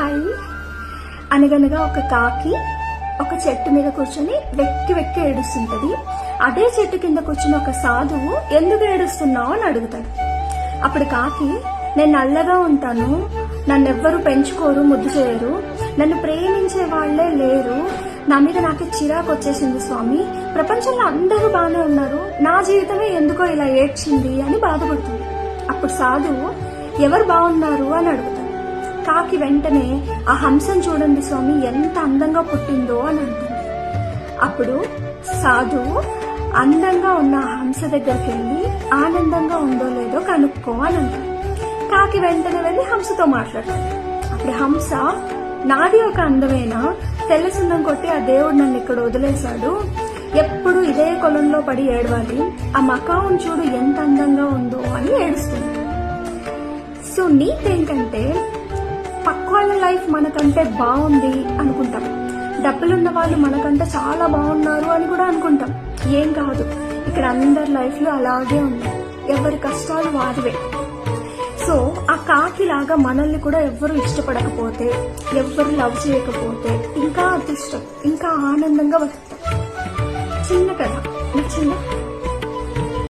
Hi. అనగనగా ఒక కాకి ఒక చెట్టు మీద కూర్చొని వెక్కి వెక్కి ఏడుస్తుంటది. అదే చెట్టు కింద కూర్చుని ఒక సాధువు ఎందుకు ఏడుస్తున్నావు అని అడుగుతాడు. అప్పుడు కాకి, నేను నల్లగా ఉంటాను, నన్నెవ్వరూ పెంచుకోరు, ముద్దు చేయరు, నన్ను ప్రేమించే వాళ్లే లేరు, నా మీద నాకు చిరాకు వచ్చేసింది స్వామి, ప్రపంచంలో అందరూ బాగానే ఉన్నారు, నా జీవితమే ఎందుకో ఇలా ఏడ్చింది అని బాధపడుతుంది. అప్పుడు సాధువు, ఎవరు బాగున్నారు అని అడుగుతాడు. కాకి వెంటనే, ఆ హంసను చూడండి స్వామి, ఎంత అందంగా పుట్టిందో అని అంటుంది. అప్పుడు సాధువు, అందంగా ఉన్న హంస దగ్గరికి వెళ్ళి ఆనందంగా ఉందో లేదో కనుక్కో అని అంటాడు. కాకి వెంటనే వెళ్ళి హంసతో మాట్లాడతాడు. అప్పుడు హంస, నాది ఒక అందమేనా, తెల్ల సున్నం కొట్టి ఆ దేవుడు నన్ను ఇక్కడ వదిలేశాడు, ఎప్పుడు ఇదే కొలంలో పడి ఏడవాలి, ఆ మకాం చూడు ఎంత అందంగా ఉందో అని ఏడుస్తుంది. సో నీకేంటంటే, పక్క వాళ్ళ లైఫ్ మనకంటే బాగుంది అనుకుంటాం, డబ్బులున్న వాళ్ళు మనకంటే చాలా బాగున్నారు అని కూడా అనుకుంటాం. ఏం కాదు, ఇక్కడ అందరి లైఫ్ లో అలాగే ఉన్నాయి, ఎవరి కష్టాలు వారివే. సో ఆ కాకిలాగా మనల్ని కూడా ఎవ్వరు ఇష్టపడకపోతే, ఎవ్వరు లవ్ చేయకపోతే ఇంకా అదృష్టం, ఇంకా ఆనందంగా బతుకుతాం. చిన్న కథ నచ్చిందా?